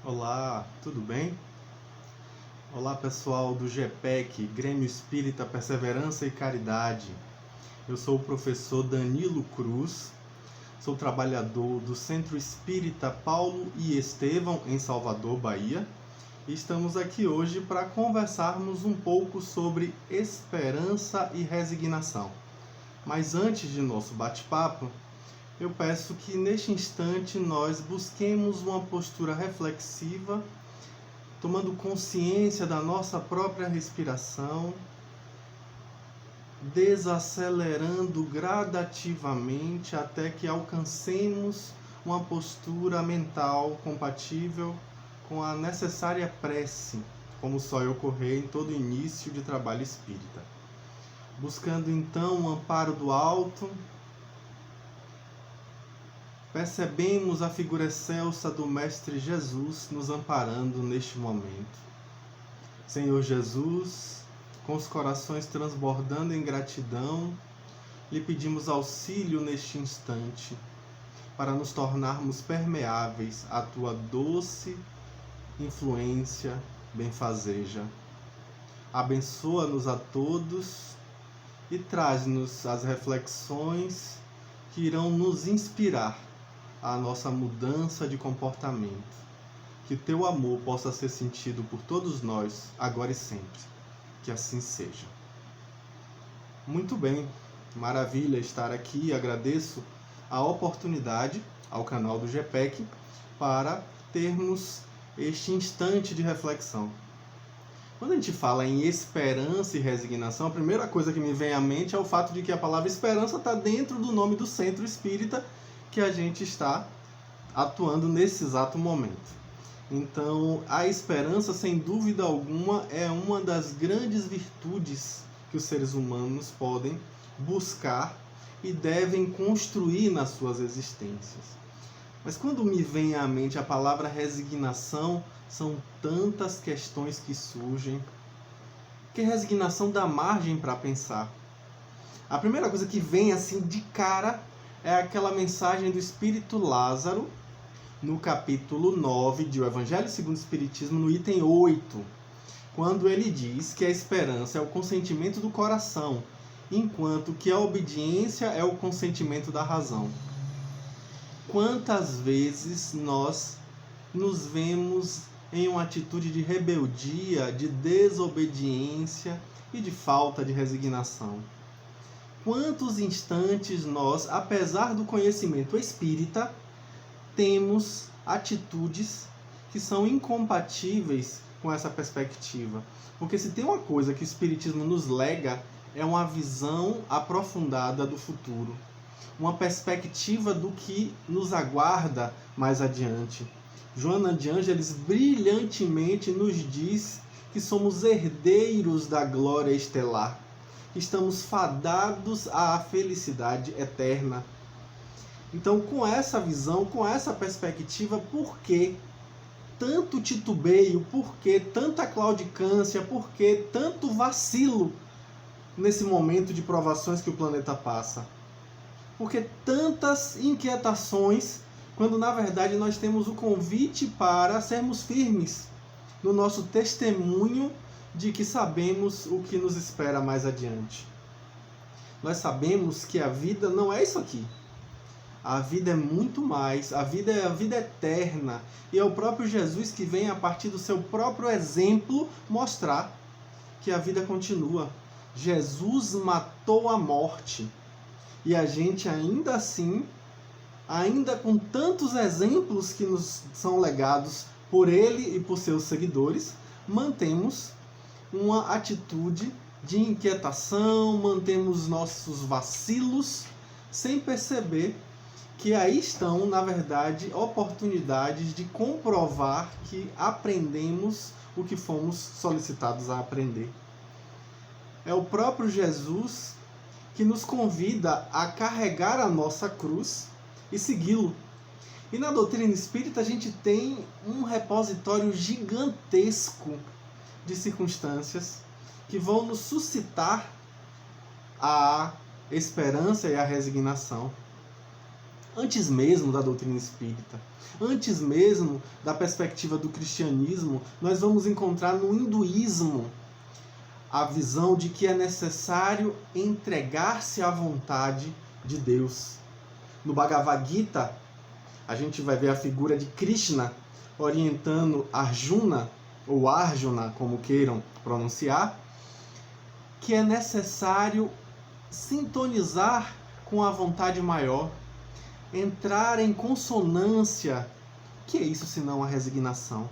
Olá, tudo bem? Olá pessoal do GPEC, Grêmio Espírita Perseverança e Caridade. Eu sou o professor Danilo Cruz, sou trabalhador do Centro Espírita Paulo e Estevão em Salvador, Bahia. E estamos aqui hoje para conversarmos um pouco sobre esperança e resignação. Mas antes de nosso bate-papo, eu peço que neste instante nós busquemos uma postura reflexiva, tomando consciência da nossa própria respiração, desacelerando gradativamente até que alcancemos uma postura mental compatível com a necessária prece, como só ocorrer em todo início de trabalho espírita. Buscando então o amparo do alto, percebemos a figura excelsa do Mestre Jesus nos amparando neste momento. Senhor Jesus, com os corações transbordando em gratidão, lhe pedimos auxílio neste instante, para nos tornarmos permeáveis à tua doce influência benfazeja. Abençoa-nos a todos e traz-nos as reflexões que irão nos inspirar a nossa mudança de comportamento. Que teu amor possa ser sentido por todos nós, agora e sempre. Que assim seja. Muito bem, maravilha estar aqui. Agradeço a oportunidade ao canal do GPEC para termos este instante de reflexão. Quando a gente fala em esperança e resignação, a primeira coisa que me vem à mente é o fato de que a palavra esperança está dentro do nome do Centro Espírita que a gente está atuando nesse exato momento. Então, a esperança, sem dúvida alguma, é uma das grandes virtudes que os seres humanos podem buscar e devem construir nas suas existências. Mas quando me vem à mente a palavra resignação, são tantas questões que surgem, que resignação dá margem para pensar. A primeira coisa que vem assim de cara é aquela mensagem do Espírito Lázaro, no capítulo 9 de O Evangelho segundo o Espiritismo, no item 8, quando ele diz que a esperança é o consentimento do coração, enquanto que a obediência é o consentimento da razão. Quantas vezes nós nos vemos em uma atitude de rebeldia, de desobediência e de falta de resignação? Quantos instantes nós, apesar do conhecimento espírita, temos atitudes que são incompatíveis com essa perspectiva? Porque se tem uma coisa que o Espiritismo nos lega, é uma visão aprofundada do futuro, uma perspectiva do que nos aguarda mais adiante. Joana de Ângeles brilhantemente nos diz que somos herdeiros da glória estelar, que estamos fadados à felicidade eterna. Então, com essa visão, com essa perspectiva, por que tanto titubeio, por que tanta claudicância, por que tanto vacilo nesse momento de provações que o planeta passa? Por que tantas inquietações, quando na verdade nós temos o convite para sermos firmes no nosso testemunho de que sabemos o que nos espera mais adiante? Nós sabemos que a vida não é isso aqui. A vida é muito mais, a vida é a vida eterna. E é o próprio Jesus que vem, a partir do seu próprio exemplo, mostrar que a vida continua. Jesus matou a morte. E a gente ainda assim, ainda com tantos exemplos que nos são legados por ele e por seus seguidores, mantemos uma atitude de inquietação, mantemos nossos vacilos, sem perceber que aí estão, na verdade, oportunidades de comprovar que aprendemos o que fomos solicitados a aprender. É o próprio Jesus que nos convida a carregar a nossa cruz e segui-lo. E na doutrina espírita a gente tem um repositório gigantesco de circunstâncias que vão nos suscitar a esperança e a resignação. Antes mesmo da doutrina espírita, antes mesmo da perspectiva do cristianismo, nós vamos encontrar no hinduísmo a visão de que é necessário entregar-se à vontade de Deus. No Bhagavad Gita, a gente vai ver a figura de Krishna orientando Arjuna, ou Arjuna, como queiram pronunciar, que é necessário sintonizar com a vontade maior, entrar em consonância. O que é isso senão a resignação?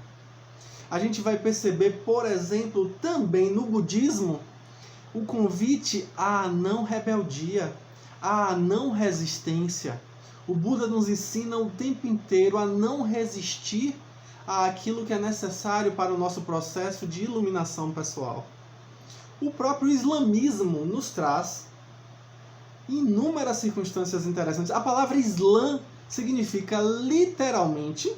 A gente vai perceber, por exemplo, também no budismo, o convite à não rebeldia, à não resistência. O Buda nos ensina o tempo inteiro a não resistir àquilo que é necessário para o nosso processo de iluminação pessoal. O próprio islamismo nos traz inúmeras circunstâncias interessantes. A palavra Islã significa literalmente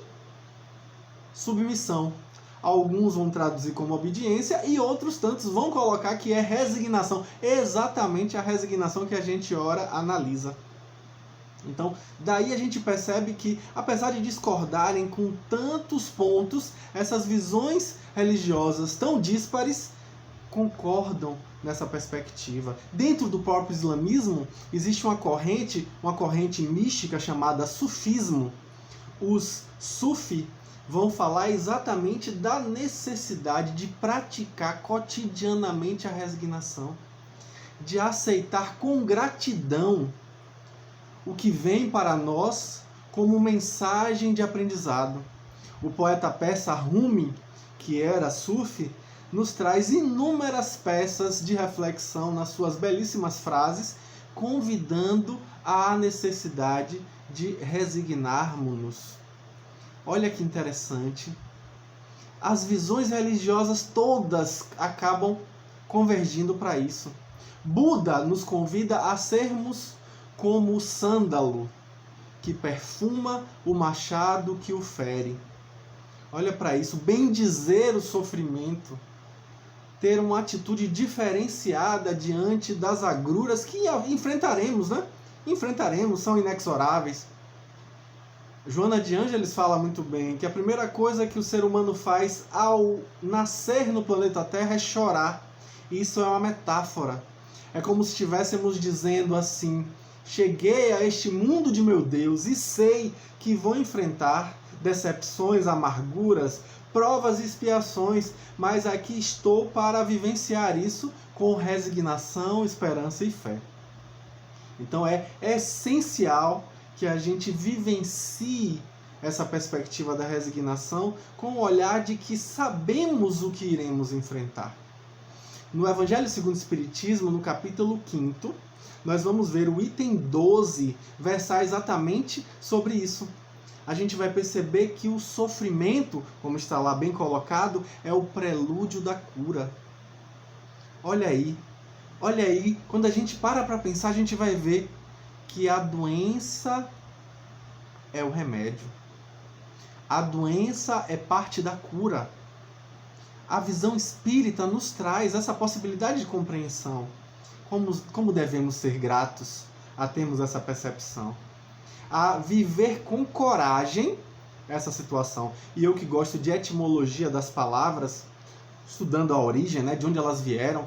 submissão. Alguns vão traduzir como obediência e outros tantos vão colocar que é resignação. Exatamente a resignação que a gente ora analisa. Então, daí a gente percebe que, apesar de discordarem com tantos pontos, essas visões religiosas tão díspares concordam nessa perspectiva. Dentro do próprio islamismo, existe uma corrente mística chamada sufismo. Os sufi vão falar exatamente da necessidade de praticar cotidianamente a resignação, de aceitar com gratidão o que vem para nós como mensagem de aprendizado. O poeta persa Rumi, que era sufi, nos traz inúmeras peças de reflexão nas suas belíssimas frases, convidando à necessidade de resignarmos-nos. Olha que interessante. As visões religiosas todas acabam convergindo para isso. Buda nos convida a sermos como o sândalo que perfuma o machado que o fere. Olha para isso, bendizer o sofrimento, ter uma atitude diferenciada diante das agruras que enfrentaremos, né? Enfrentaremos, são inexoráveis. Joana de Ângeles fala muito bem que a primeira coisa que o ser humano faz ao nascer no planeta Terra é chorar. Isso é uma metáfora. É como se estivéssemos dizendo assim: cheguei a este mundo de meu Deus e sei que vou enfrentar decepções, amarguras, provas e expiações, mas aqui estou para vivenciar isso com resignação, esperança e fé. Então é essencial que a gente vivencie essa perspectiva da resignação com o olhar de que sabemos o que iremos enfrentar. No Evangelho segundo o Espiritismo, no capítulo 5º, nós vamos ver o item 12 versar exatamente sobre isso. A gente vai perceber que o sofrimento, como está lá bem colocado, é o prelúdio da cura. Olha aí, quando a gente para pensar, a gente vai ver que a doença é o remédio. A doença é parte da cura. A visão espírita nos traz essa possibilidade de compreensão. Como devemos ser gratos a termos essa percepção. A viver com coragem essa situação. E eu que gosto de etimologia das palavras, estudando a origem, né, de onde elas vieram,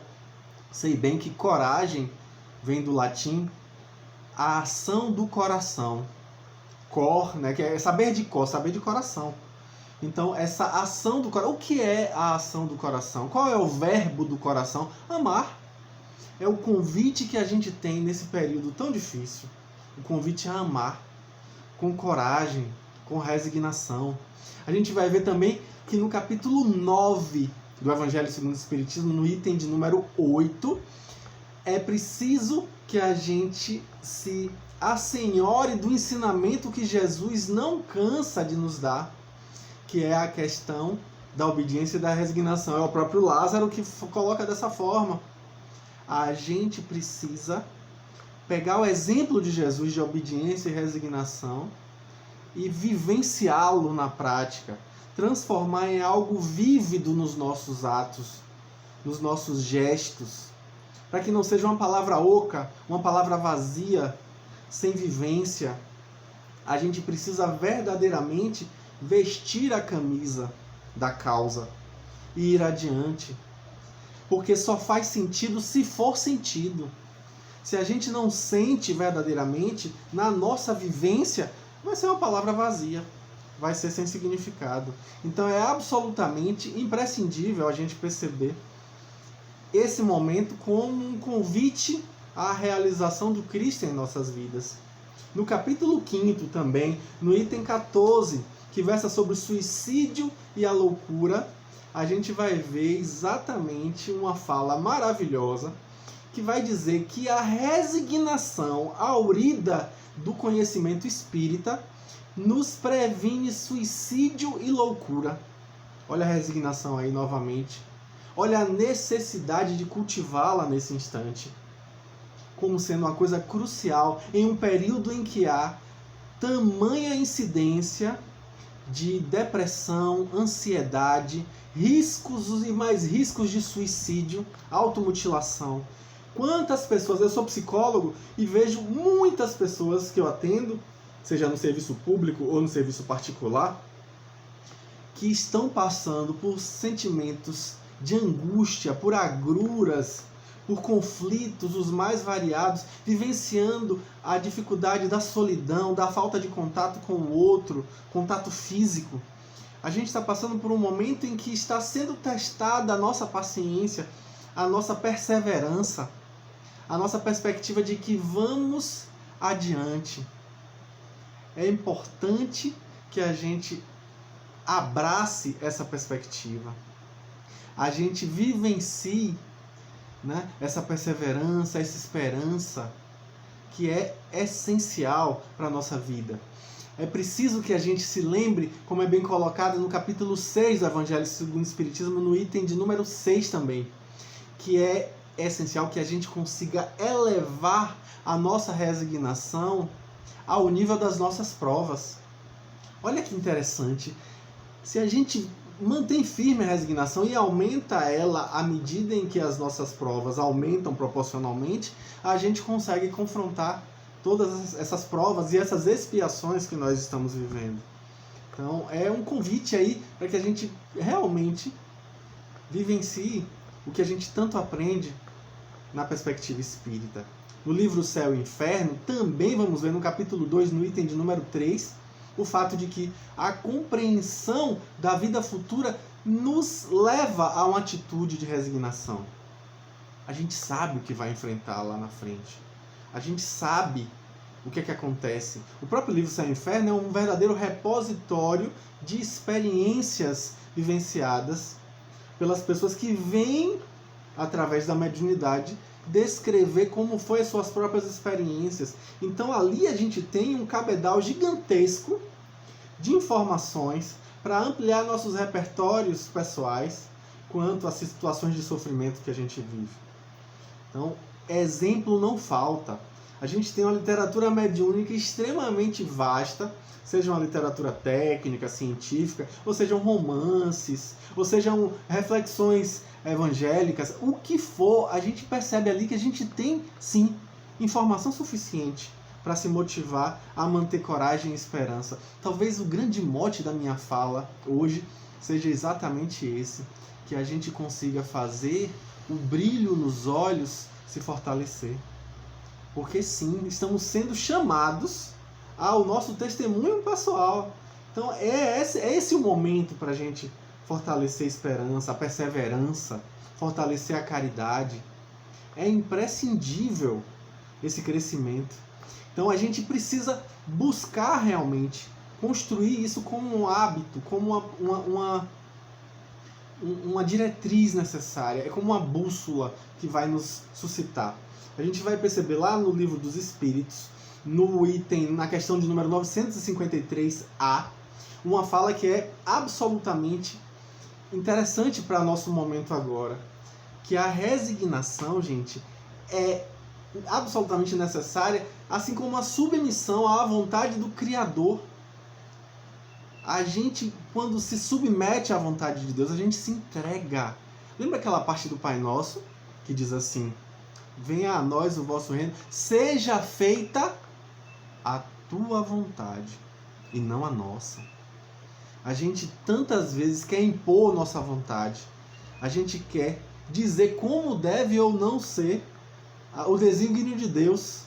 sei bem que coragem vem do latim a ação do coração. Cor, né, que é saber de cor, saber de coração. Então, essa ação do coração. O que é a ação do coração? Qual é o verbo do coração? Amar. É o convite que a gente tem nesse período tão difícil. O convite a amar. Com coragem, com resignação. A gente vai ver também que no capítulo 9 do Evangelho segundo o Espiritismo, no item de número 8, é preciso que a gente se assenhore do ensinamento que Jesus não cansa de nos dar, que é a questão da obediência e da resignação. É o próprio Lázaro que coloca dessa forma. A gente precisa pegar o exemplo de Jesus de obediência e resignação e vivenciá-lo na prática, transformar em algo vívido nos nossos atos, nos nossos gestos, para que não seja uma palavra oca, uma palavra vazia, sem vivência, a gente precisa verdadeiramente vestir a camisa da causa e ir adiante. Porque só faz sentido se for sentido. Se a gente não sente verdadeiramente, na nossa vivência, vai ser uma palavra vazia. Vai ser sem significado. Então é absolutamente imprescindível a gente perceber esse momento como um convite à realização do Cristo em nossas vidas. No capítulo 5 também, no item 14, que versa sobre o suicídio e a loucura, a gente vai ver exatamente uma fala maravilhosa que vai dizer que a resignação aurida do conhecimento espírita nos previne suicídio e loucura. Olha a resignação aí novamente. Olha a necessidade de cultivá-la nesse instante, como sendo uma coisa crucial em um período em que há tamanha incidência de depressão, ansiedade, riscos e mais riscos de suicídio, automutilação. Quantas pessoas, eu sou psicólogo e vejo muitas pessoas que eu atendo, seja no serviço público ou no serviço particular, que estão passando por sentimentos de angústia, por agruras, por conflitos os mais variados, vivenciando a dificuldade da solidão, da falta de contato com o outro, contato físico. A gente está passando por um momento em que está sendo testada a nossa paciência, a nossa perseverança, a nossa perspectiva de que vamos adiante. É importante que a gente abrace essa perspectiva. A gente vivencie, né, essa perseverança, essa esperança, que é essencial para a nossa vida. É preciso que a gente se lembre, como é bem colocado no capítulo 6 do Evangelho segundo o Espiritismo, no item de número 6 também, que é essencial que a gente consiga elevar a nossa resignação ao nível das nossas provas. Olha que interessante. Se a gente mantém firme a resignação e aumenta ela à medida em que as nossas provas aumentam proporcionalmente, a gente consegue confrontar todas essas provas e essas expiações que nós estamos vivendo. Então é um convite aí para que a gente realmente vivencie o que a gente tanto aprende na perspectiva espírita. No livro Céu e Inferno, também vamos ver no capítulo 2, no item de número 3, o fato de que a compreensão da vida futura nos leva a uma atitude de resignação. A gente sabe o que vai enfrentar lá na frente. A gente sabe o que acontece. O próprio livro Céu e Inferno é um verdadeiro repositório de experiências vivenciadas pelas pessoas que vêm, através da mediunidade, descrever como foi as suas próprias experiências. Então ali a gente tem um cabedal gigantesco de informações para ampliar nossos repertórios pessoais quanto às situações de sofrimento que a gente vive. Então, exemplo não falta. A gente tem uma literatura mediúnica extremamente vasta, seja uma literatura técnica, científica, ou sejam romances, ou sejam reflexões evangélicas, o que for, a gente percebe ali que a gente tem, sim, informação suficiente para se motivar a manter coragem e esperança. Talvez o grande mote da minha fala hoje seja exatamente esse, que a gente consiga fazer o brilho nos olhos se fortalecer. Porque sim, estamos sendo chamados ao nosso testemunho pessoal. Então é esse o momento para a gente fortalecer a esperança, a perseverança, fortalecer a caridade. É imprescindível esse crescimento. Então a gente precisa buscar realmente construir isso como um hábito, como uma diretriz necessária, é como uma bússola que vai nos suscitar. A gente vai perceber lá no Livro dos Espíritos, no item, na questão de número 953A, uma fala que é absolutamente interessante para nosso momento agora, que a resignação, gente, é absolutamente necessária, assim como a submissão à vontade do Criador. A gente, quando se submete à vontade de Deus, a gente se entrega. Lembra aquela parte do Pai Nosso que diz assim: venha a nós o vosso reino, seja feita a tua vontade e não a nossa. A gente tantas vezes quer impor nossa vontade. A gente quer dizer como deve ou não ser o desígnio de Deus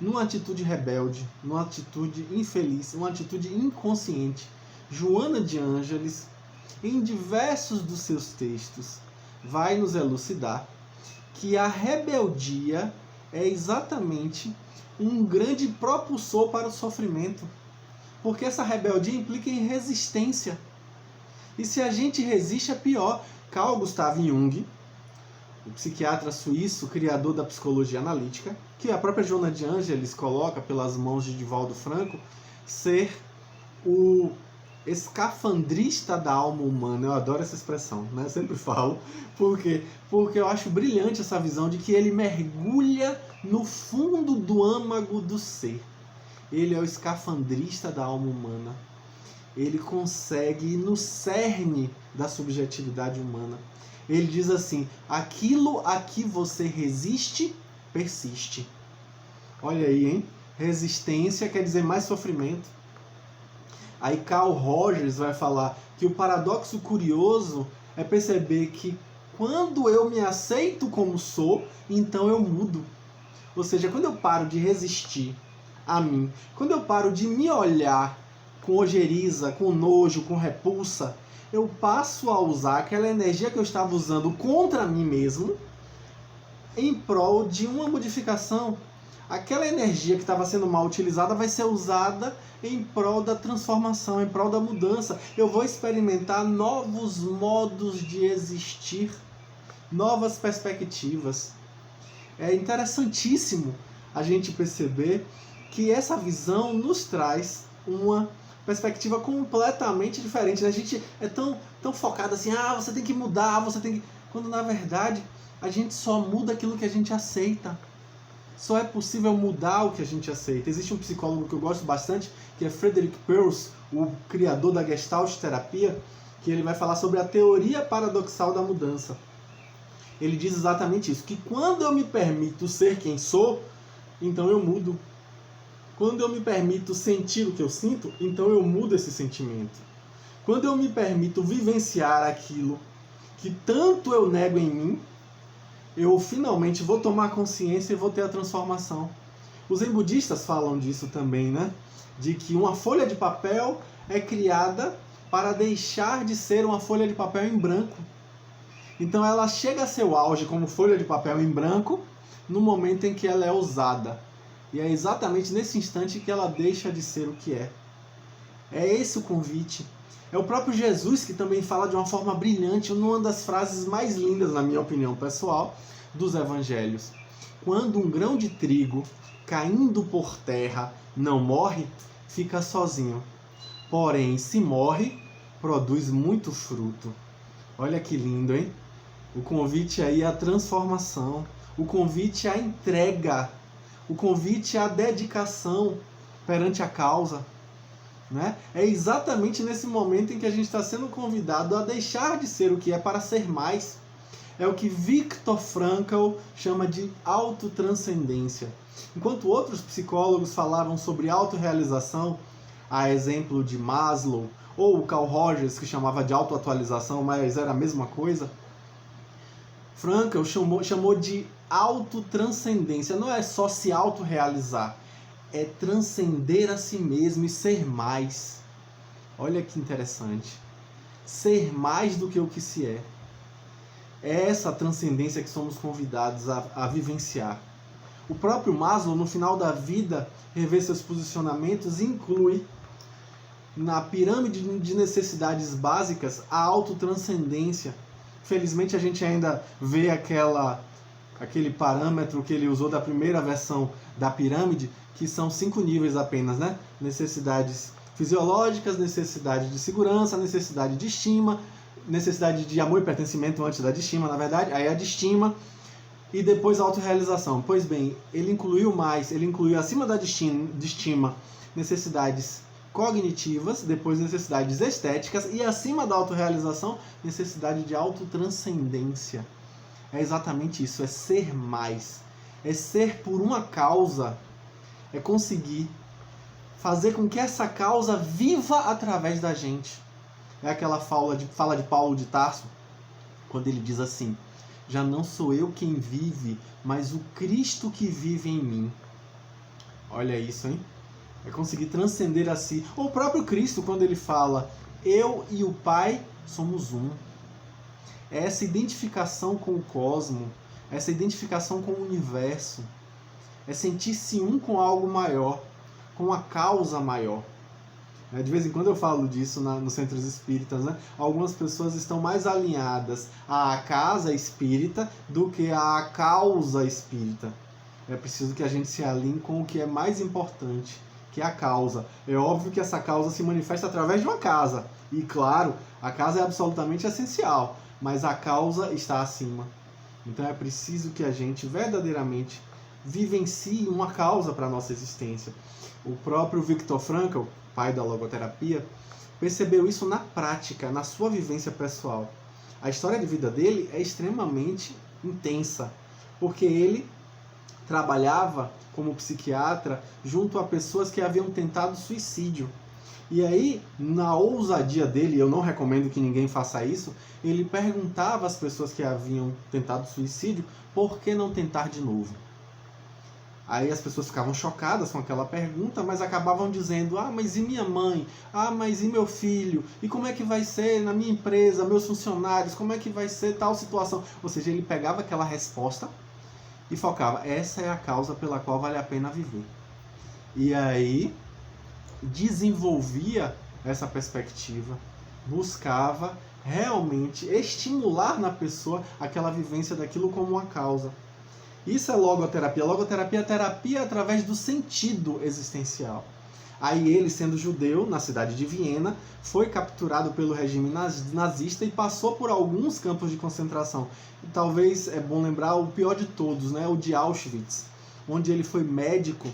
numa atitude rebelde, numa atitude infeliz, numa atitude inconsciente. Joana de Ângeles, em diversos dos seus textos, vai nos elucidar que a rebeldia é exatamente um grande propulsor para o sofrimento. Porque essa rebeldia implica em resistência. E se a gente resiste, é pior. Carl Gustav Jung, o psiquiatra suíço, criador da psicologia analítica, que a própria Joana de Ângeles coloca pelas mãos de Divaldo Franco, ser o escafandrista da alma humana. Eu adoro essa expressão, né? Eu sempre falo, porque eu acho brilhante essa visão de que ele mergulha no fundo do âmago do ser. Ele é o escafandrista da alma humana. Ele consegue ir no cerne da subjetividade humana. Ele diz assim: aquilo a que você resiste, persiste. Olha aí, hein? Resistência quer dizer mais sofrimento. Aí Carl Rogers vai falar que o paradoxo curioso é perceber que quando eu me aceito como sou, então eu mudo. Ou seja, quando eu paro de resistir a mim, quando eu paro de me olhar com ojeriza, com nojo, com repulsa, eu passo a usar aquela energia que eu estava usando contra mim mesmo em prol de uma modificação. Aquela energia que estava sendo mal utilizada vai ser usada em prol da transformação, em prol da mudança. Eu vou experimentar novos modos de existir, novas perspectivas. É interessantíssimo a gente perceber que essa visão nos traz uma perspectiva completamente diferente. A gente é tão focado assim, você tem que mudar, você tem que... Quando na verdade a gente só muda aquilo que a gente aceita. Só é possível mudar o que a gente aceita. Existe um psicólogo que eu gosto bastante, que é Frederick Perls, o criador da Gestalt terapia, que ele vai falar sobre a teoria paradoxal da mudança. Ele diz exatamente isso, que quando eu me permito ser quem sou, então eu mudo. Quando eu me permito sentir o que eu sinto, então eu mudo esse sentimento. Quando eu me permito vivenciar aquilo que tanto eu nego em mim, eu finalmente vou tomar consciência e vou ter a transformação. Os zen budistas falam disso também, né? De que uma folha de papel é criada para deixar de ser uma folha de papel em branco. Então ela chega a seu auge como folha de papel em branco no momento em que ela é usada. E é exatamente nesse instante que ela deixa de ser o que é. É esse o convite. É o próprio Jesus que também fala de uma forma brilhante, numa das frases mais lindas, na minha opinião pessoal, dos evangelhos. Quando um grão de trigo, caindo por terra, não morre, fica sozinho. Porém, se morre, produz muito fruto. Olha que lindo, hein? O convite aí à transformação, o convite à entrega, o convite à dedicação perante a causa. Né? É exatamente nesse momento em que a gente está sendo convidado a deixar de ser o que é para ser mais. É o que Viktor Frankl chama de autotranscendência. Enquanto outros psicólogos falavam sobre autorrealização, a exemplo de Maslow, ou o Carl Rogers, que chamava de autoatualização, mas era a mesma coisa, Frankl chamou de autotranscendência. Não é só se autorrealizar, é transcender a si mesmo e ser mais. Olha que interessante. Ser mais do que o que se é. É essa transcendência que somos convidados a vivenciar. O próprio Maslow, no final da vida, rever seus posicionamentos, inclui na pirâmide de necessidades básicas a autotranscendência. Felizmente a gente ainda vê aquele parâmetro que ele usou da primeira versão da pirâmide, que são 5 níveis apenas, né? Necessidades fisiológicas, necessidade de segurança, necessidade de estima, necessidade de amor e pertencimento antes da de estima, na verdade, aí a de estima, e depois a autorrealização. Pois bem, ele incluiu mais, ele incluiu acima da de estima necessidades cognitivas, depois necessidades estéticas, e acima da autorrealização, necessidade de autotranscendência. É exatamente isso, é ser mais, é ser por uma causa, é conseguir fazer com que essa causa viva através da gente. É aquela fala de Paulo de Tarso, quando ele diz assim: já não sou eu quem vive, mas o Cristo que vive em mim. Olha isso, hein? É conseguir transcender a si. Ou o próprio Cristo, quando ele fala: eu e o Pai somos um. É essa identificação com o cosmo, essa identificação com o universo. É sentir-se um com algo maior, com a causa maior. De vez em quando eu falo disso nos centros espíritas, né? Algumas pessoas estão mais alinhadas à casa espírita do que à causa espírita. É preciso que a gente se alinhe com o que é mais importante, que é a causa. É óbvio que essa causa se manifesta através de uma casa. E claro, a casa é absolutamente essencial, mas a causa está acima. Então é preciso que a gente verdadeiramente vivencie uma causa para a nossa existência. O próprio Viktor Frankl, pai da logoterapia, percebeu isso na prática, na sua vivência pessoal. A história de vida dele é extremamente intensa, porque ele trabalhava como psiquiatra junto a pessoas que haviam tentado suicídio. E aí, na ousadia dele, eu não recomendo que ninguém faça isso, ele perguntava às pessoas que haviam tentado suicídio por que não tentar de novo. Aí as pessoas ficavam chocadas com aquela pergunta, mas acabavam dizendo: ah, mas e minha mãe? Ah, mas e meu filho? E como é que vai ser na minha empresa, meus funcionários? Como é que vai ser tal situação? Ou seja, ele pegava aquela resposta e focava: essa é a causa pela qual vale a pena viver. E aí desenvolvia essa perspectiva, buscava realmente estimular na pessoa aquela vivência daquilo como uma causa. Isso é logoterapia. Logoterapia é terapia através do sentido existencial. Aí ele, sendo judeu, na cidade de Viena, foi capturado pelo regime nazista e passou por alguns campos de concentração. E talvez é bom lembrar o pior de todos, né? O de Auschwitz, onde ele foi médico,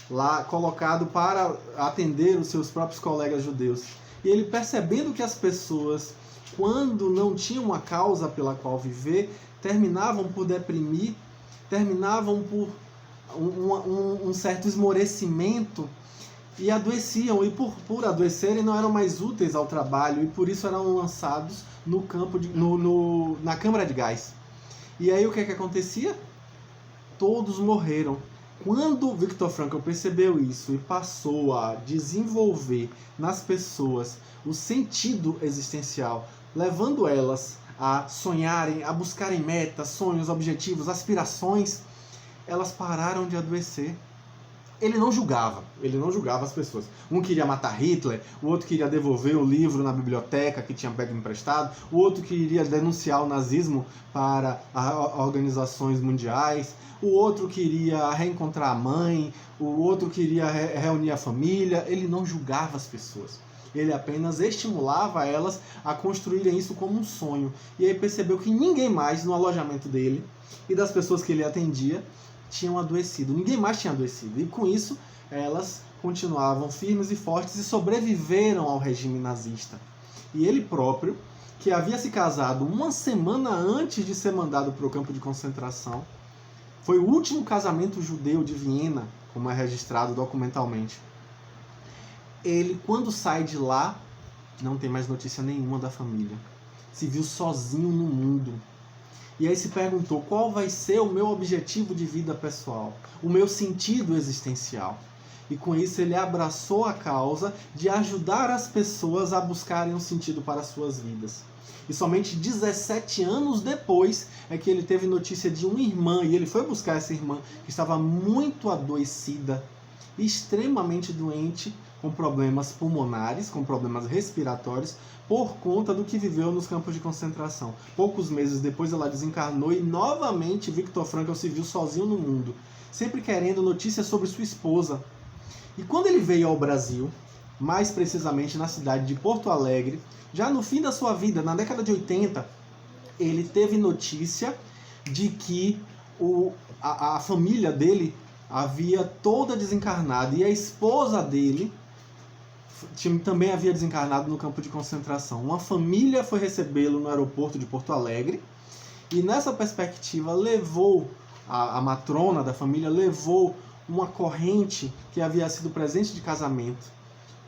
lá colocado para atender os seus próprios colegas judeus. E ele, percebendo que as pessoas, quando não tinham uma causa pela qual viver, terminavam por deprimir, terminavam por um certo esmorecimento e adoeciam, e por adoecerem não eram mais úteis ao trabalho, e por isso eram lançados no campo na câmara de gás. E aí o que acontecia? Todos morreram. Quando Viktor Frankl percebeu isso e passou a desenvolver nas pessoas o sentido existencial, levando elas a sonharem, a buscarem metas, sonhos, objetivos, aspirações, elas pararam de adoecer. Ele não julgava as pessoas. Um queria matar Hitler, o outro queria devolver o livro na biblioteca que tinha pego emprestado, o outro queria denunciar o nazismo para organizações mundiais, o outro queria reencontrar a mãe, o outro queria reunir a família. Ele não julgava as pessoas. Ele apenas estimulava elas a construírem isso como um sonho. E aí percebeu que ninguém mais no alojamento dele e das pessoas que ele atendia tinham adoecido. Ninguém mais tinha adoecido. E com isso, elas continuavam firmes e fortes e sobreviveram ao regime nazista. E ele próprio, que havia se casado uma semana antes de ser mandado para o campo de concentração, foi o último casamento judeu de Viena, como é registrado documentalmente. Ele, quando sai de lá, não tem mais notícia nenhuma da família. Se viu sozinho no mundo. E aí se perguntou: qual vai ser o meu objetivo de vida pessoal? O meu sentido existencial? E com isso ele abraçou a causa de ajudar as pessoas a buscarem um sentido para as suas vidas. E somente 17 anos depois é que ele teve notícia de uma irmã, e ele foi buscar essa irmã, que estava muito adoecida, extremamente doente, com problemas pulmonares, com problemas respiratórios, por conta do que viveu nos campos de concentração. Poucos meses depois ela desencarnou e novamente Viktor Frankl se viu sozinho no mundo, sempre querendo notícias sobre sua esposa. E quando ele veio ao Brasil, mais precisamente na cidade de Porto Alegre, já no fim da sua vida, na década de 80, ele teve notícia de que a família dele havia toda desencarnado e a esposa dele também havia desencarnado no campo de concentração. Uma família foi recebê-lo no aeroporto de Porto Alegre e nessa perspectiva levou, a matrona da família levou uma corrente que havia sido presente de casamento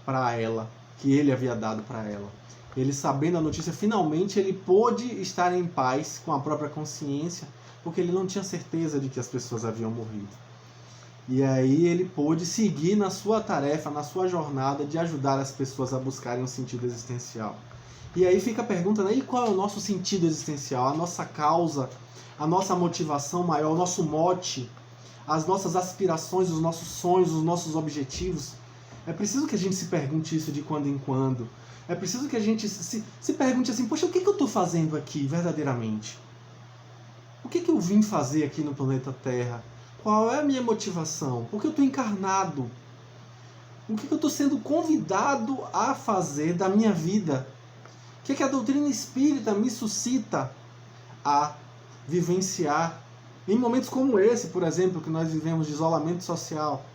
para ela, que ele havia dado para ela. Ele, sabendo a notícia, finalmente ele pôde estar em paz com a própria consciência, porque ele não tinha certeza de que as pessoas haviam morrido. E aí ele pôde seguir na sua tarefa, na sua jornada de ajudar as pessoas a buscarem um sentido existencial. E aí fica a pergunta, né? E qual é o nosso sentido existencial? A nossa causa, a nossa motivação maior, o nosso mote, as nossas aspirações, os nossos sonhos, os nossos objetivos? É preciso que a gente se pergunte isso de quando em quando. É preciso que a gente se pergunte assim, poxa, o que eu estou fazendo aqui verdadeiramente? O que eu vim fazer aqui no planeta Terra? Qual é a minha motivação? Por que eu estou encarnado? O que eu estou sendo convidado a fazer da minha vida? O que a doutrina espírita me suscita a vivenciar em momentos como esse, por exemplo, que nós vivemos de isolamento social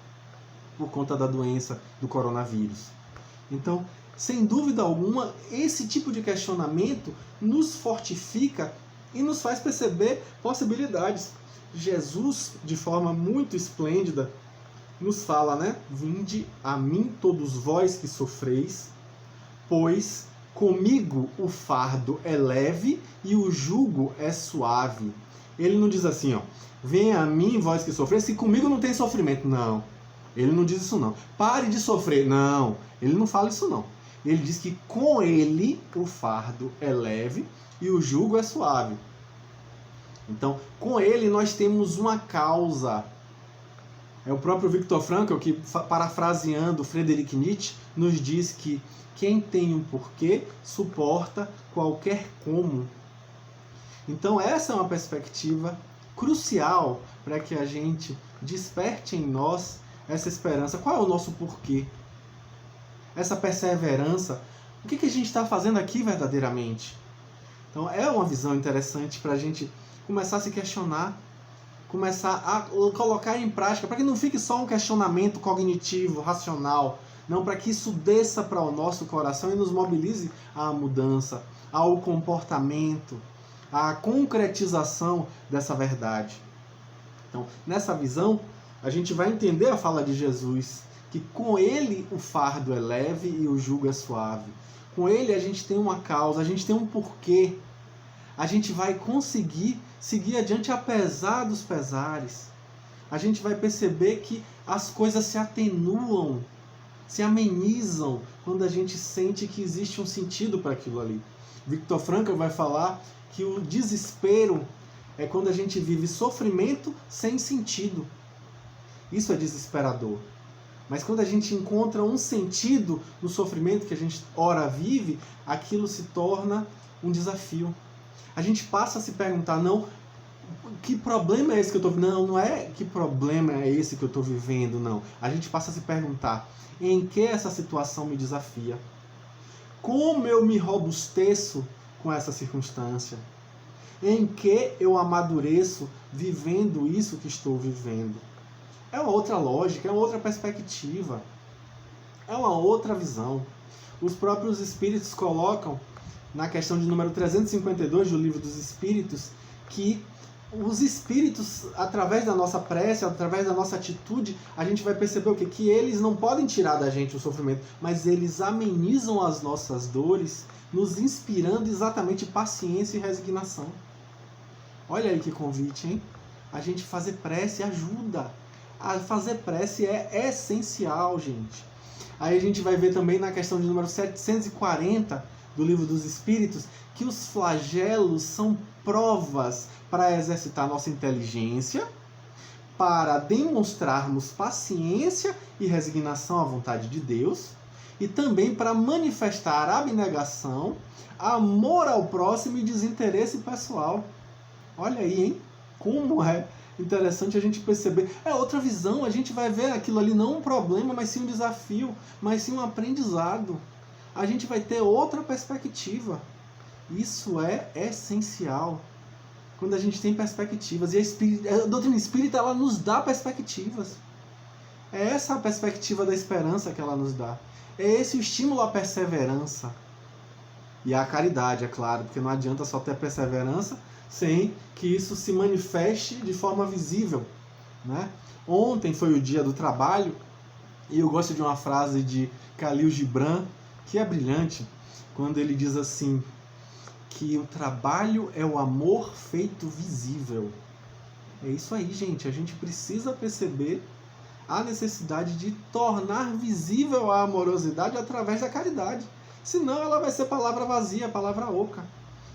por conta da doença do coronavírus? Então, sem dúvida alguma, esse tipo de questionamento nos fortifica e nos faz perceber possibilidades. Jesus, de forma muito esplêndida, nos fala, né? Vinde a mim todos vós que sofreis, pois comigo o fardo é leve e o jugo é suave. Ele não diz assim, ó, venha a mim vós que sofreis, que comigo não tem sofrimento. Não, ele não diz isso não. Pare de sofrer. Não, ele não fala isso não. Ele diz que com ele o fardo é leve e o jugo é suave. Então, com ele nós temos uma causa. É o próprio Viktor Frankl que, parafraseando Friedrich Nietzsche, nos diz que quem tem um porquê suporta qualquer como. Então, essa é uma perspectiva crucial para que a gente desperte em nós essa esperança. Qual é o nosso porquê? Essa perseverança. O que a gente está fazendo aqui verdadeiramente? Então, é uma visão interessante para a gente começar a se questionar, começar a colocar em prática, para que não fique só um questionamento cognitivo, racional, não, para que isso desça para o nosso coração e nos mobilize à mudança, ao comportamento, à concretização dessa verdade. Então, nessa visão, a gente vai entender a fala de Jesus, que com ele o fardo é leve e o jugo é suave. Com ele a gente tem uma causa, a gente tem um porquê. A gente vai conseguir seguir adiante apesar dos pesares. A gente vai perceber que as coisas se atenuam, se amenizam quando a gente sente que existe um sentido para aquilo ali. Viktor Frankl vai falar que o desespero é quando a gente vive sofrimento sem sentido. Isso é desesperador. Mas quando a gente encontra um sentido no sofrimento que a gente ora vive, aquilo se torna um desafio. A gente passa a se perguntar, não, que problema é esse que eu estou vivendo? Não é que problema é esse que eu estou vivendo, não. A gente passa a se perguntar, em que essa situação me desafia? Como eu me robusteço com essa circunstância? Em que eu amadureço vivendo isso que estou vivendo? É uma outra lógica, é uma outra perspectiva, é uma outra visão. Os próprios espíritos colocam na questão de número 352 do Livro dos Espíritos, que os espíritos, através da nossa prece, através da nossa atitude, a gente vai perceber o quê? Que eles não podem tirar da gente o sofrimento, mas eles amenizam as nossas dores, nos inspirando exatamente paciência e resignação. Olha aí que convite, hein? A gente fazer prece ajuda. A fazer prece é essencial, gente. Aí a gente vai ver também na questão de número 740 do Livro dos Espíritos, que os flagelos são provas para exercitar nossa inteligência, para demonstrarmos paciência e resignação à vontade de Deus, e também para manifestar abnegação, amor ao próximo e desinteresse pessoal. Olha aí, hein? Como é interessante a gente perceber. É outra visão, a gente vai ver aquilo ali não um problema, mas sim um desafio, mas sim um aprendizado. A gente vai ter outra perspectiva. Isso é essencial. Quando a gente tem perspectivas. E a doutrina espírita, ela nos dá perspectivas. É essa a perspectiva da esperança que ela nos dá. É esse o estímulo à perseverança. E à caridade, é claro, porque não adianta só ter perseverança sem que isso se manifeste de forma visível né? Ontem foi o dia do trabalho e eu gosto de uma frase de Khalil Gibran, que é brilhante, quando ele diz assim, que o trabalho é o amor feito visível. É isso aí, gente. A gente precisa perceber a necessidade de tornar visível a amorosidade através da caridade. Senão ela vai ser palavra vazia, palavra oca.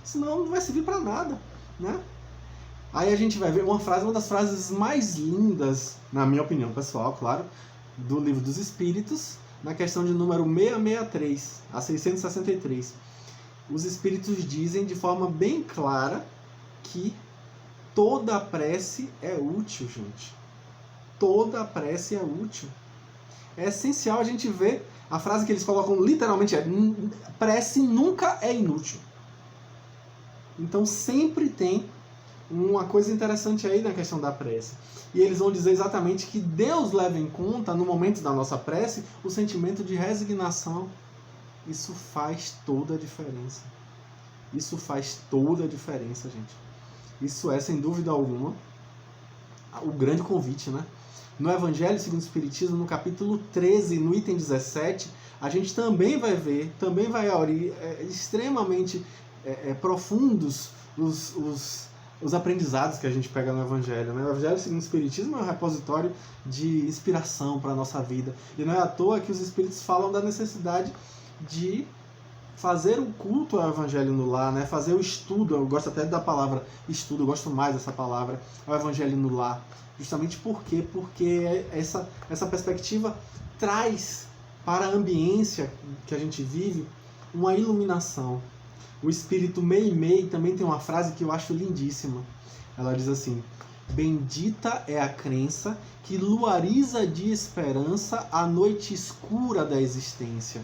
Senão não vai servir para nada, né? Aí a gente vai ver uma das frases mais lindas, na minha opinião pessoal, claro, do Livro dos Espíritos, na questão de número 663, a 663. Os Espíritos dizem de forma bem clara que toda prece é útil, gente. Toda prece é útil. É essencial a gente ver, a frase que eles colocam literalmente é: prece nunca é inútil. Então sempre tem uma coisa interessante aí na questão da prece. E eles vão dizer exatamente que Deus leva em conta, no momento da nossa prece, o sentimento de resignação. Isso faz toda a diferença. Isso faz toda a diferença, gente. Isso é, sem dúvida alguma, o grande convite, né? No Evangelho segundo o Espiritismo, no capítulo 13, no item 17, a gente também vai ver, também vai abrir extremamente profundos os aprendizados que a gente pega no Evangelho, né? O Evangelho segundo o Espiritismo é um repositório de inspiração para a nossa vida. E não é à toa que os Espíritos falam da necessidade de fazer o culto ao Evangelho no lar, né? Fazer o estudo, eu gosto até da palavra estudo, eu gosto mais dessa palavra, ao Evangelho no lar. Justamente por quê? Porque essa perspectiva traz para a ambiência que a gente vive uma iluminação. O espírito Meimei também tem uma frase que eu acho lindíssima. Ela diz assim: bendita é a crença que luariza de esperança a noite escura da existência.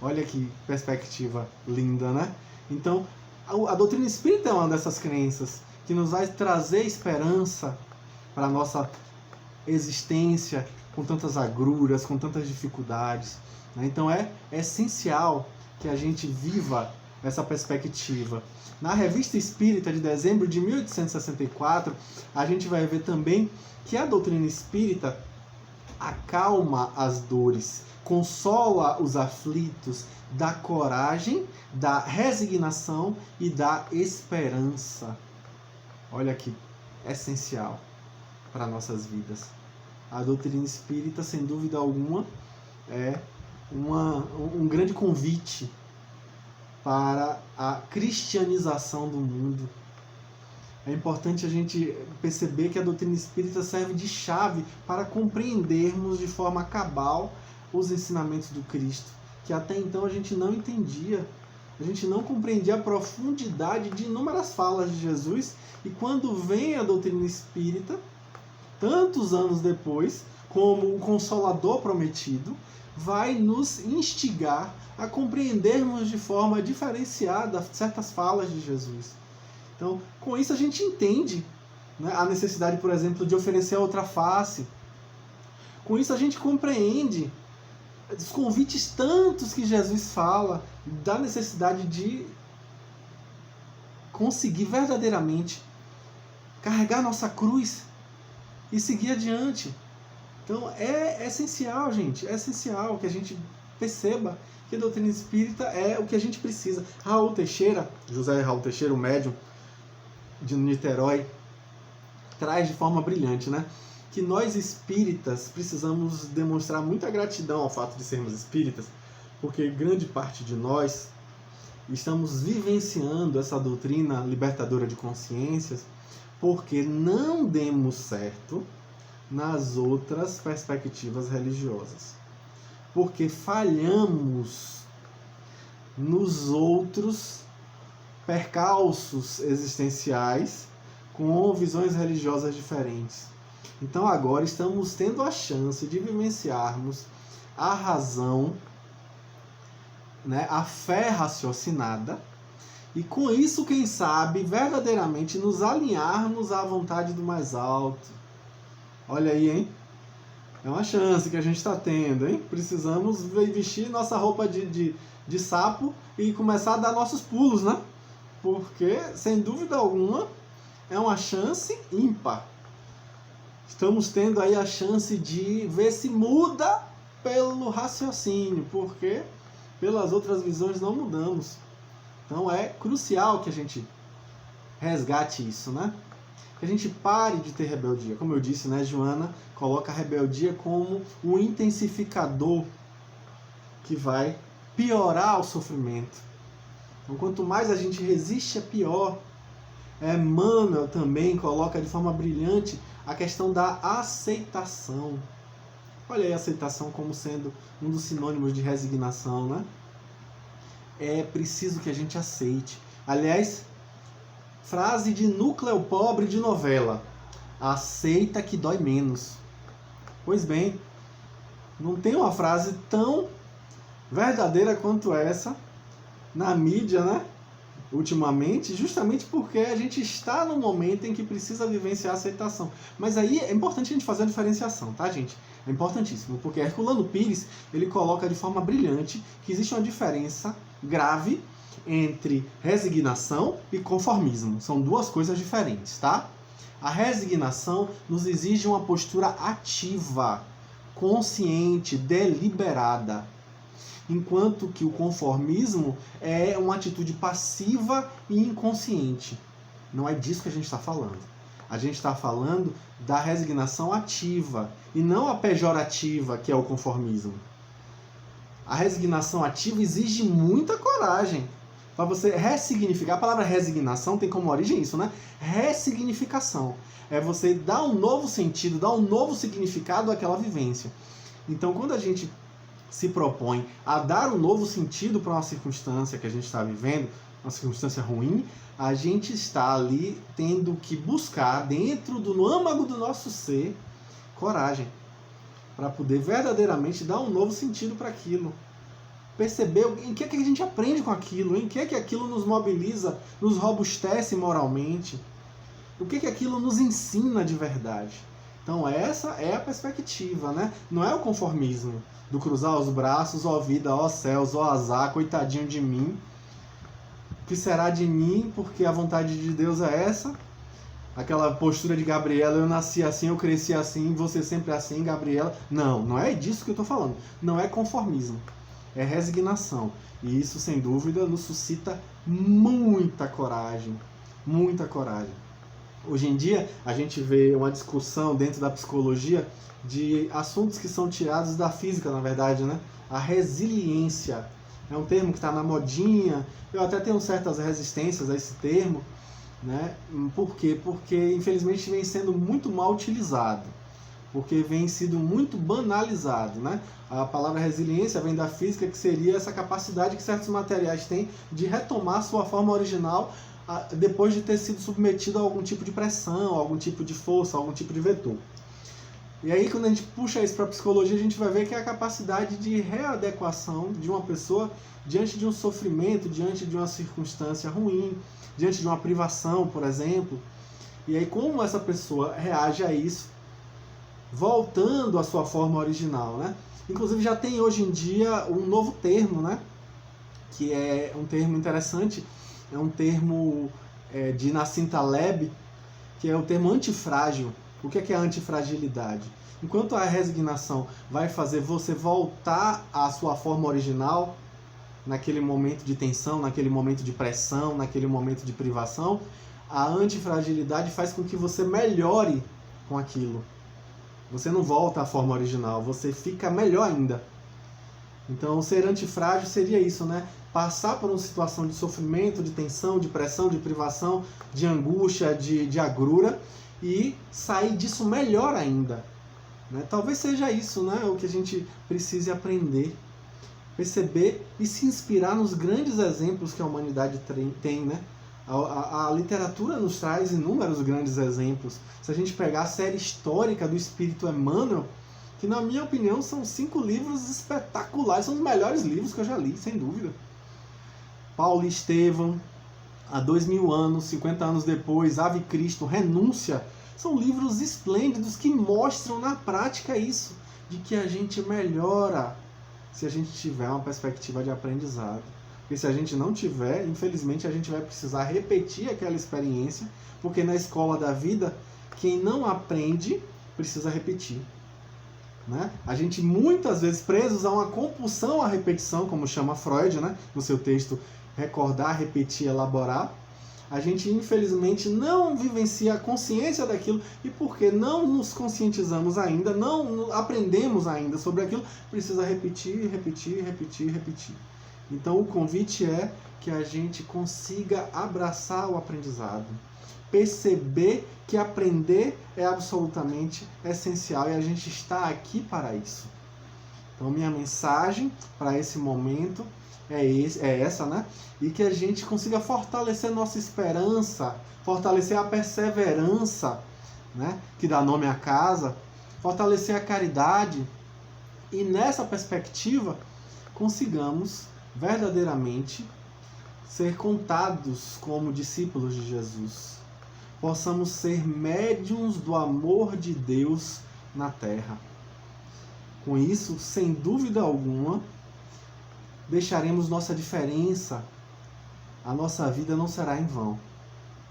Olha que perspectiva linda, né? Então, a doutrina espírita é uma dessas crenças que nos vai trazer esperança para a nossa existência com tantas agruras, com tantas dificuldades, né? Então é essencial que a gente viva essa perspectiva. Na Revista Espírita de dezembro de 1864, a gente vai ver também que a doutrina espírita acalma as dores, consola os aflitos, dá coragem, dá resignação e dá esperança. Olha que essencial para nossas vidas. A doutrina espírita, sem dúvida alguma, é um grande convite para a cristianização do mundo. É importante a gente perceber que a doutrina espírita serve de chave para compreendermos de forma cabal os ensinamentos do Cristo, que até então a gente não entendia. A gente não compreendia a profundidade de inúmeras falas de Jesus, e quando vem a doutrina espírita, tantos anos depois, como o Consolador prometido, vai nos instigar a compreendermos de forma diferenciada certas falas de Jesus. Então, com isso a gente entende, né, a necessidade, por exemplo, de oferecer a outra face. Com isso a gente compreende os convites tantos que Jesus fala, da necessidade de conseguir verdadeiramente carregar nossa cruz e seguir adiante. Então é essencial, gente, é essencial que a gente perceba que a doutrina espírita é o que a gente precisa. Raul Teixeira, José Raul Teixeira, o médium de Niterói, traz de forma brilhante, né, que nós espíritas precisamos demonstrar muita gratidão ao fato de sermos espíritas, porque grande parte de nós estamos vivenciando essa doutrina libertadora de consciências porque não demos certo nas outras perspectivas religiosas. Porque falhamos nos outros percalços existenciais com visões religiosas diferentes. Então agora estamos tendo a chance de vivenciarmos a razão, né, a fé raciocinada, e com isso, quem sabe, verdadeiramente nos alinharmos à vontade do mais alto. Olha aí, hein? É uma chance que a gente está tendo, hein? Precisamos vestir nossa roupa de sapo e começar a dar nossos pulos, né? Porque, sem dúvida alguma, é uma chance ímpar. estamos tendo aí a chance de ver se muda pelo raciocínio, porque pelas outras visões não mudamos. Então é crucial que a gente resgate isso, né? Que a gente pare de ter rebeldia. Como eu disse, né, Joana coloca a rebeldia como um intensificador que vai piorar o sofrimento. Então, quanto mais a gente resiste, é pior. Emmanuel também coloca de forma brilhante a questão da aceitação. Olha aí a aceitação como sendo um dos sinônimos de resignação, né? É preciso que a gente aceite. Aliás, frase de núcleo pobre de novela: aceita que dói menos. Pois bem, não tem uma frase tão verdadeira quanto essa na mídia, né? Ultimamente, justamente porque a gente está num momento em que precisa vivenciar a aceitação. Mas aí é importante a gente fazer a diferenciação, tá, gente? É importantíssimo, porque Herculano Pires, ele coloca de forma brilhante que existe uma diferença grave entre resignação e conformismo. São duas coisas diferentes, tá? A resignação nos exige uma postura ativa, consciente, deliberada. Enquanto que o conformismo é uma atitude passiva e inconsciente. Não é disso que a gente está falando. A gente está falando da resignação ativa e não a pejorativa, que é o conformismo. A resignação ativa exige muita coragem para você ressignificar. A palavra resignação tem como origem isso, né? Ressignificação. É você dar um novo sentido, dar um novo significado àquela vivência. Então, quando a gente se propõe a dar um novo sentido para uma circunstância que a gente está vivendo, uma circunstância ruim, a gente está ali tendo que buscar dentro do âmago do nosso ser coragem para poder verdadeiramente dar um novo sentido para aquilo. Perceber em que a gente aprende com aquilo, em que aquilo nos mobiliza, nos robustece moralmente, o que aquilo nos ensina de verdade. Então essa é a perspectiva, né? Não é o conformismo do cruzar os braços, ó vida, ó céus, ó azar, coitadinho de mim. O que será de mim porque a vontade de Deus é essa? Aquela postura de Gabriela, eu nasci assim, eu cresci assim, você sempre assim, Gabriela. Não, não é disso que eu estou falando. Não é conformismo, é resignação. E isso, sem dúvida, nos suscita muita coragem. Muita coragem. Hoje em dia, a gente vê uma discussão dentro da psicologia de assuntos que são tirados da física, na verdade, né? A resiliência é um termo que está na modinha. Eu até tenho certas resistências a esse termo, né? Por quê? Porque, infelizmente, vem sendo muito mal utilizado. Porque vem sido muito banalizado, né? A palavra resiliência vem da física, que seria essa capacidade que certos materiais têm de retomar sua forma original depois de ter sido submetido a algum tipo de pressão, algum tipo de força, algum tipo de vetor. E aí, quando a gente puxa isso para a psicologia, a gente vai ver que é a capacidade de readequação de uma pessoa diante de um sofrimento, diante de uma circunstância ruim, diante de uma privação, por exemplo. E aí, como essa pessoa reage a isso, voltando à sua forma original, né? Inclusive, já tem hoje em dia um novo termo, né? Que é um termo interessante, é um termo de Nassim Taleb, que é o termo antifrágil. O que é a antifragilidade? Enquanto a resignação vai fazer você voltar à sua forma original, naquele momento de tensão, naquele momento de pressão, naquele momento de privação, a antifragilidade faz com que você melhore com aquilo. Você não volta à forma original, você fica melhor ainda. Então, ser antifrágil seria isso, né? Passar por uma situação de sofrimento, de tensão, de pressão, de privação, de angústia, de agrura, e sair disso melhor ainda. Né? Talvez seja isso, né? O que a gente precise aprender. Perceber e se inspirar nos grandes exemplos que a humanidade tem, né? A literatura nos traz inúmeros grandes exemplos. Se a gente pegar a série histórica do Espírito Emmanuel, que na minha opinião são 5 livros espetaculares, são os melhores livros que eu já li, sem dúvida. Paulo e Estevão, há 2000 anos, 50 anos depois, Ave Cristo, Renúncia, são livros esplêndidos que mostram na prática isso, de que a gente melhora se a gente tiver uma perspectiva de aprendizado. Porque se a gente não tiver, infelizmente a gente vai precisar repetir aquela experiência, porque na escola da vida, quem não aprende precisa repetir. Né? A gente muitas vezes presos a uma compulsão à repetição, como chama Freud, né? No seu texto Recordar, Repetir, Elaborar. A gente infelizmente não vivencia a consciência daquilo, e porque não nos conscientizamos ainda, não aprendemos ainda sobre aquilo, precisa repetir, repetir, repetir, repetir. Então o convite é que a gente consiga abraçar o aprendizado, perceber que aprender é absolutamente essencial e a gente está aqui para isso. Então minha mensagem para esse momento é essa, né? E que a gente consiga fortalecer nossa esperança, fortalecer a perseverança, né? Que dá nome à casa, fortalecer a caridade, e nessa perspectiva consigamos verdadeiramente ser contados como discípulos de Jesus. Possamos ser médiuns do amor de Deus na terra. Com isso, sem dúvida alguma, deixaremos nossa diferença. A nossa vida não será em vão.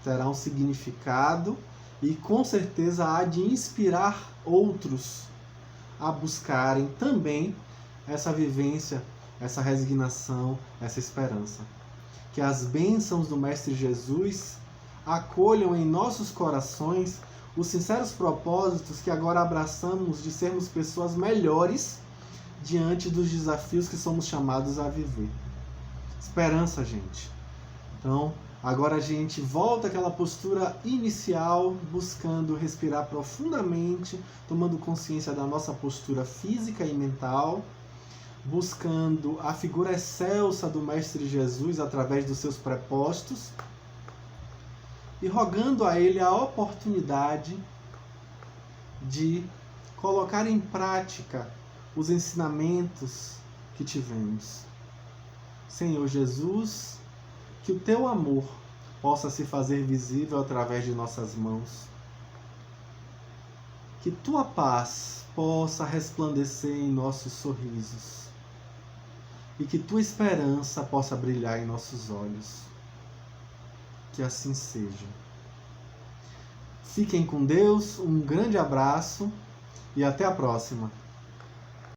Terá um significado e com certeza há de inspirar outros a buscarem também essa vivência, essa resignação, essa esperança. Que as bênçãos do Mestre Jesus acolham em nossos corações os sinceros propósitos que agora abraçamos de sermos pessoas melhores diante dos desafios que somos chamados a viver. Esperança, gente. Então, agora a gente volta àquela postura inicial, buscando respirar profundamente, tomando consciência da nossa postura física e mental, buscando a figura excelsa do Mestre Jesus através dos seus prepostos e rogando a Ele a oportunidade de colocar em prática os ensinamentos que tivemos. Senhor Jesus, que o Teu amor possa se fazer visível através de nossas mãos. Que Tua paz possa resplandecer em nossos sorrisos. E que Tua esperança possa brilhar em nossos olhos. Que assim seja. Fiquem com Deus, um grande abraço e até a próxima.